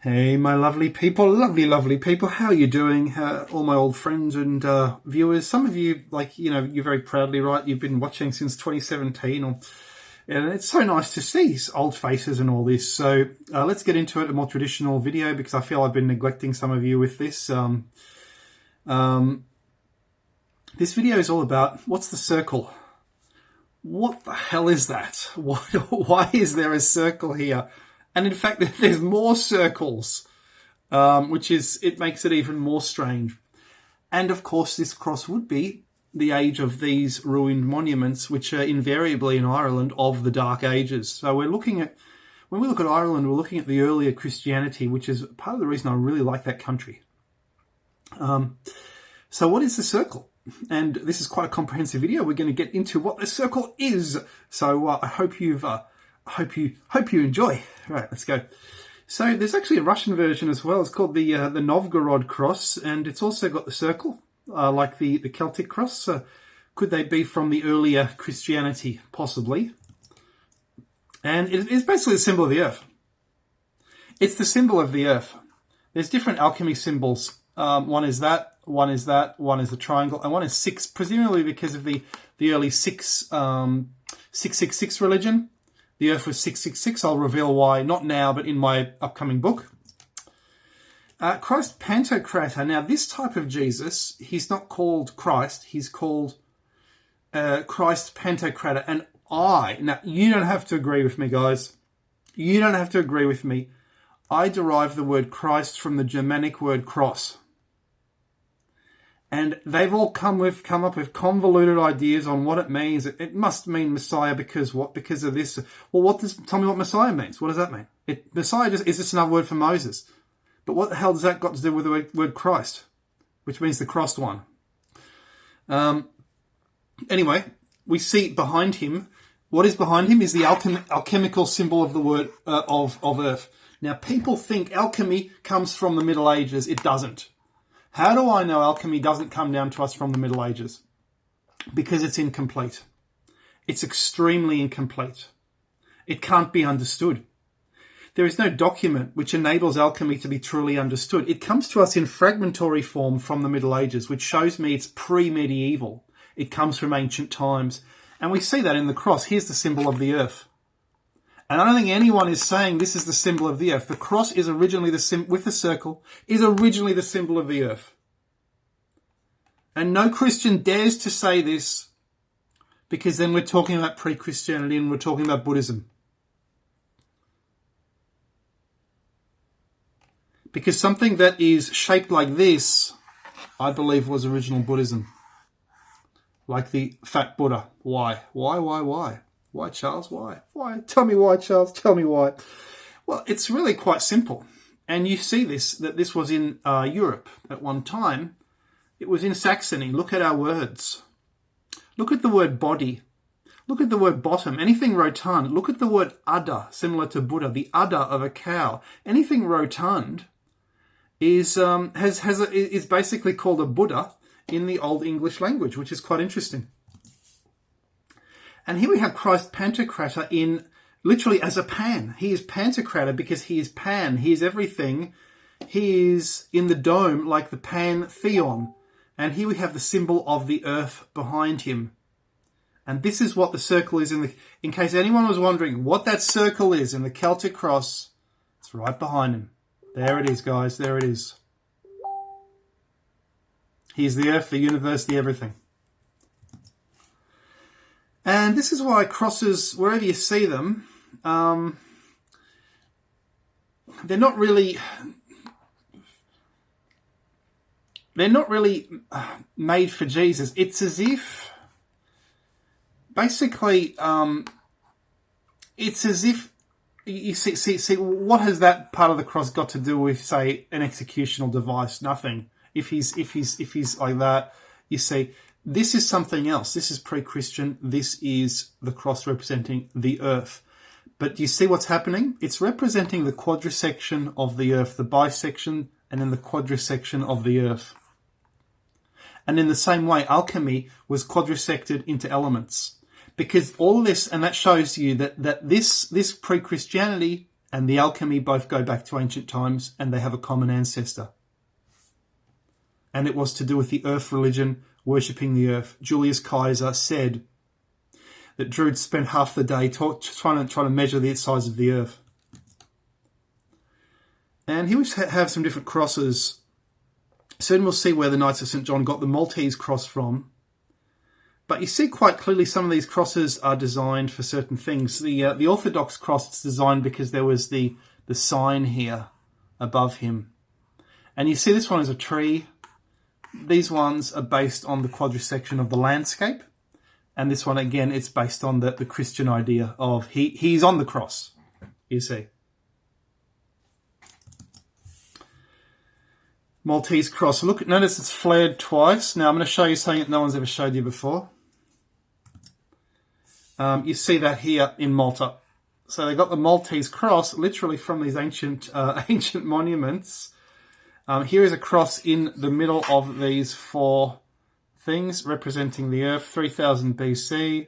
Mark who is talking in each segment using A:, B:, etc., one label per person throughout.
A: Hey, my lovely people, lovely people. How are you doing? All my old friends and viewers. Some of you, you're very proudly right. You've been watching since 2017, and it's so nice to see old faces and all this. So let's get into it, a more traditional video, because I feel I've been neglecting some of you with this. This video is all about, what's the circle? What the hell is that? Why is there a circle here? And in fact, there's more circles, it makes it even more strange. And of course, this cross would be the age of these ruined monuments, which are invariably in Ireland of the Dark Ages. So when we look at Ireland, we're looking at the earlier Christianity, which is part of the reason I really like that country. So what is the circle? And this is quite a comprehensive video. We're going to get into what the circle is. So I hope you enjoy. Right, let's go. So there's actually a Russian version as well. It's called the Novgorod cross, and it's also got the circle, like the Celtic cross. Could they be from the earlier Christianity? Possibly. And it's basically the symbol of the earth. It's the symbol of the earth. There's different alchemy symbols. One is that, one is the triangle, and one is 6, presumably because of the early 666 religion. The earth was 666. I'll reveal why, not now, but in my upcoming book. Christ Pantocrator. Now, this type of Jesus, he's not called Christ. He's called Christ Pantocrator. And now, you don't have to agree with me, guys. You don't have to agree with me. I derive the word Christ from the Germanic word cross. And they've all come up with convoluted ideas on what it means. It must mean Messiah because what? Because of this. Well, tell me what Messiah means. What does that mean? Messiah is just another word for Moses. But what the hell does that got to do with the word Christ? Which means the crossed one. Anyway, we see behind him, what is behind him is the alchemical symbol of the word of earth. Now, people think alchemy comes from the Middle Ages. It doesn't. How do I know alchemy doesn't come down to us from the Middle Ages? Because it's incomplete. It's extremely incomplete. It can't be understood. There is no document which enables alchemy to be truly understood. It comes to us in fragmentary form from the Middle Ages, which shows me it's pre-medieval. It comes from ancient times. And we see that in the cross. Here's the symbol of the earth. And I don't think anyone is saying this is the symbol of the earth. The cross is originally with the circle, is originally the symbol of the earth. And no Christian dares to say this, because then we're talking about pre-Christianity and we're talking about Buddhism. Because something that is shaped like this, I believe, was original Buddhism. Like the fat Buddha. Why? Why? Why, Charles? Why? Why? Tell me why, Charles. Tell me why. Well, it's really quite simple. And you see that this was in Europe at one time. It was in Saxony. Look at our words. Look at the word body. Look at the word bottom. Anything rotund. Look at the word udder, similar to Buddha, the udder of a cow. Anything rotund is basically called a Buddha in the Old English language, which is quite interesting. And here we have Christ Pantocrator in literally as a pan. He is Pantocrator because he is pan. He is everything. He is in the dome like the Pantheon. And here we have the symbol of the earth behind him. And this is what the circle is in case anyone was wondering what that circle is in the Celtic cross. It's right behind him. There it is, guys. There it is. He is the earth, the universe, the everything. And this is why crosses, wherever you see them, they're not really made for Jesus. It's as if, basically, it's as if you see. What has that part of the cross got to do with, say, an executional device? Nothing. If he's like that, you see. This is something else. This is pre-Christian. This is the cross representing the earth. But do you see what's happening? It's representing the quadrisection of the earth, the bisection, and then the quadrisection of the earth. And in the same way, alchemy was quadrisected into elements. Because all this, and that shows you that this pre-Christianity and the alchemy both go back to ancient times, and they have a common ancestor. And it was to do with the earth religion, worshipping the earth. Julius Caesar said that Druids spent half the day trying to measure the size of the earth. And here we have some different crosses. Soon we'll see where the Knights of St. John got the Maltese cross from. But you see quite clearly some of these crosses are designed for certain things. The Orthodox cross is designed because there was the sign here above him. And you see this one is a tree. These ones are based on the quadrisection of the landscape. And this one, again, it's based on the Christian idea of he's on the cross, you see. Maltese cross. Look, notice it's flared twice. Now I'm going to show you something that no one's ever showed you before. You see that here in Malta. So they got the Maltese cross literally from these ancient monuments. Here is a cross in the middle of these four things representing the earth, 3000 BC,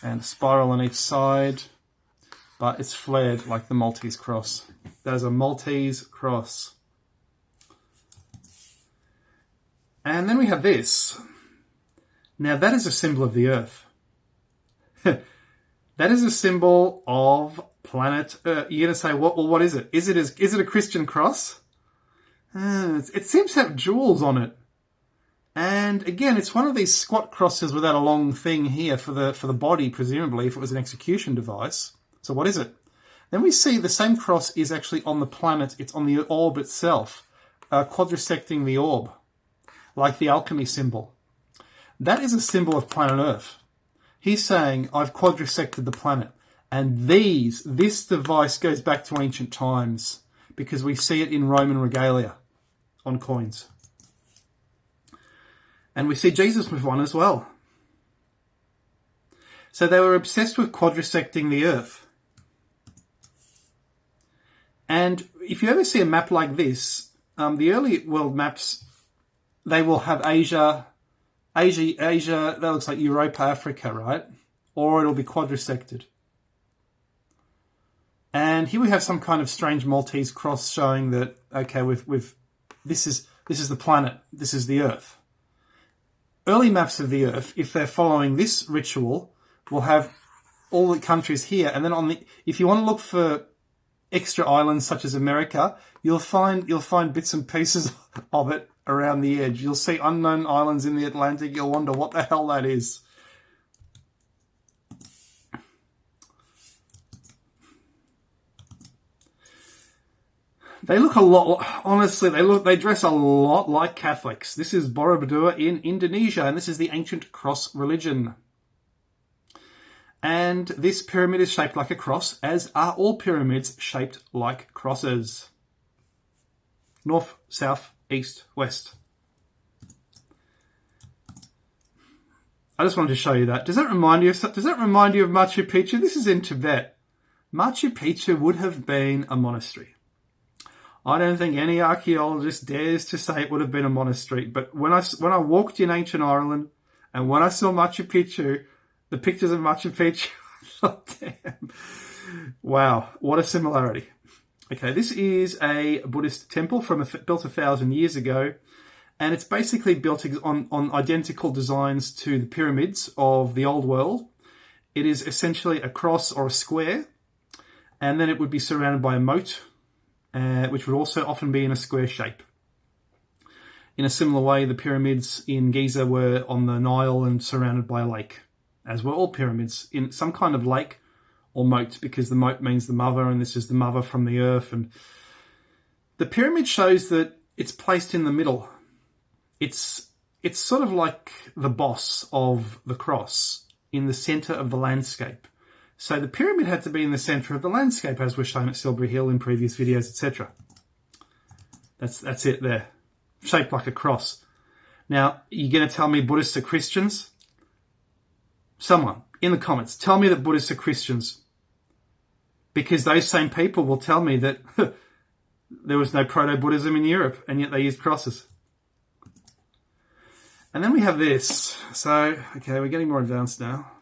A: and a spiral on each side, but it's flared like the Maltese cross. There's a Maltese cross. And then we have this. Now that is a symbol of the earth. That is a symbol of planet Earth. You're going to say, what is it? Is it a Christian cross? It seems to have jewels on it. And again, it's one of these squat crosses without a long thing here for the body, presumably, if it was an execution device. So what is it? Then we see the same cross is actually on the planet. It's on the orb itself, quadrisecting the orb, like the alchemy symbol. That is a symbol of planet Earth. He's saying, I've quadrisected the planet. And this device goes back to ancient times because we see it in Roman regalia on coins. And we see Jesus with one as well. So they were obsessed with quadrisecting the earth. And if you ever see a map like this, the early world maps, they will have Asia, that looks like Europa, Africa, right? Or it'll be quadrisected. And here we have some kind of strange Maltese cross showing that, okay, this is the planet, this is the earth. Early maps of the earth, if they're following this ritual, will have all the countries here. And then if you want to look for extra islands such as America, you'll find bits and pieces of it around the edge. You'll see unknown islands in the Atlantic. You'll wonder what the hell that is. They look a lot, honestly, they dress a lot like Catholics. This is Borobudur in Indonesia, and this is the ancient cross religion. And this pyramid is shaped like a cross, as are all pyramids shaped like crosses. North, south, east, west. I just wanted to show you that. Does that remind you of Machu Picchu? This is in Tibet. Machu Picchu would have been a monastery. I don't think any archaeologist dares to say it would have been a monastery. But when I walked in ancient Ireland and when I saw Machu Picchu, the pictures of Machu Picchu, I thought, damn, wow, what a similarity. Okay, this is a Buddhist temple built 1,000 years ago, and it's basically built on identical designs to the pyramids of the old world. It is essentially a cross or a square, and then it would be surrounded by a moat, which would also often be in a square shape. In a similar way, the pyramids in Giza were on the Nile and surrounded by a lake, as were all pyramids, in some kind of lake or moat, because the moat means the mother, and this is the mother from the earth. And the pyramid shows that it's placed in the middle. It's sort of like the boss of the cross in the centre of the landscape. So the pyramid had to be in the centre of the landscape, as was shown at Silbury Hill in previous videos, etc. That's it there. Shaped like a cross. Now, you're going to tell me Buddhists are Christians? Someone, in the comments, tell me that Buddhists are Christians. Because those same people will tell me that there was no proto-Buddhism in Europe, and yet they used crosses. And then we have this. So, okay, we're getting more advanced now.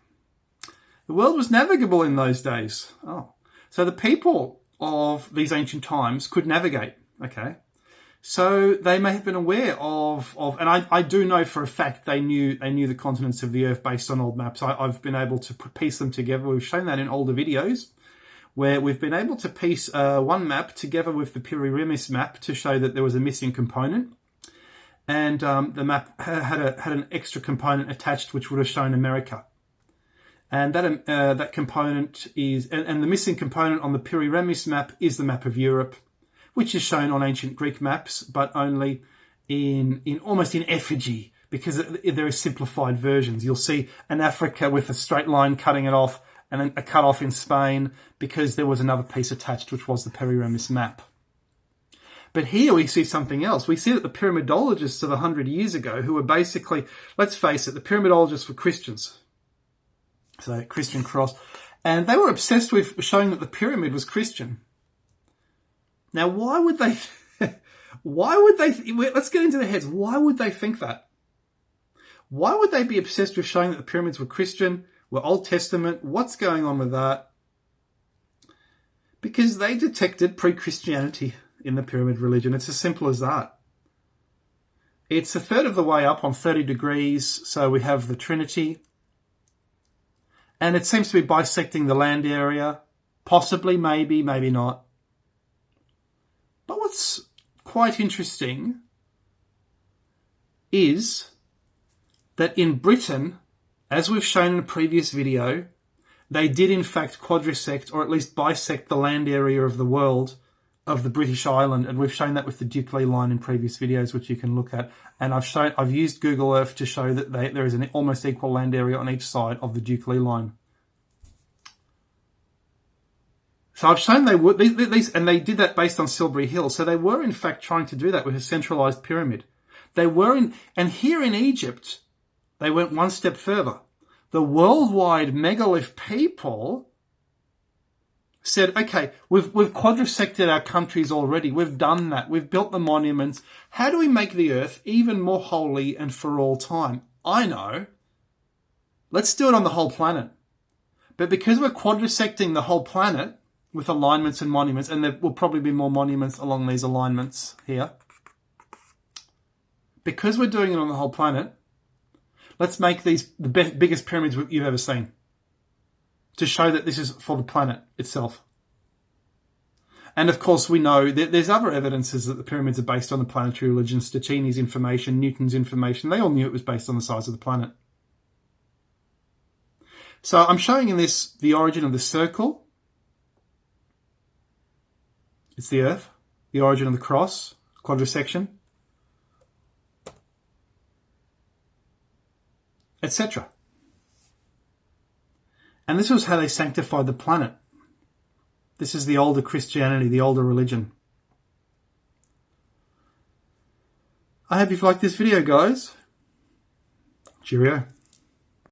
A: The world was navigable in those days. Oh, so the people of these ancient times could navigate, okay? So they may have been aware of and I do know for a fact they knew the continents of the earth based on old maps. I've been able to piece them together. We've shown that in older videos, where we've been able to piece one map together with the Piri-Remis map to show that there was a missing component. And the map had an extra component attached, which would have shown America. And that component is, and the missing component on the Piri-Remis map is the map of Europe, which is shown on ancient Greek maps, but only in almost in effigy, because there are simplified versions. You'll see an Africa with a straight line cutting it off, and then a cut off in Spain, because there was another piece attached, which was the Piri-Remis map. But here we see something else. We see that the pyramidologists of 100 years ago, who were basically, let's face it, the pyramidologists were Christians. So Christian cross. And they were obsessed with showing that the pyramid was Christian. Now, why would they, let's get into their heads. Why would they think that? Why would they be obsessed with showing that the pyramids were Christian, were Old Testament? What's going on with that? Because they detected pre-Christianity in the pyramid religion. It's as simple as that. It's a third of the way up on 30 degrees. So we have the Trinity. And it seems to be bisecting the land area. Possibly, maybe, maybe not. But what's quite interesting is that in Britain, as we've shown in a previous video, they did in fact quadrisect, or at least bisect, the land area of the world of the British island, and we've shown that with the Duke-Lee line in previous videos, which you can look at. And I've used Google Earth to show that there is an almost equal land area on each side of the Duke-Lee line. So I've shown they were, and they did that based on Silbury Hill. So they were in fact trying to do that with a centralized pyramid. And here in Egypt, they went one step further. The worldwide megalith people said, okay, we've quadrisected our countries already. We've done that. We've built the monuments. How do we make the earth even more holy and for all time? I know. Let's do it on the whole planet. But because we're quadrisecting the whole planet with alignments and monuments, and there will probably be more monuments along these alignments here, because we're doing it on the whole planet, let's make these the biggest pyramids you've ever seen, to show that this is for the planet itself. And of course, we know that there's other evidences that the pyramids are based on the planetary religion, Stachini's information, Newton's information. They all knew it was based on the size of the planet. So I'm showing in this the origin of the circle. It's the Earth. The origin of the cross, quadrisection, etc. And this was how they sanctified the planet. This is the older Christianity, the older religion. I hope you've liked this video, guys. Cheerio.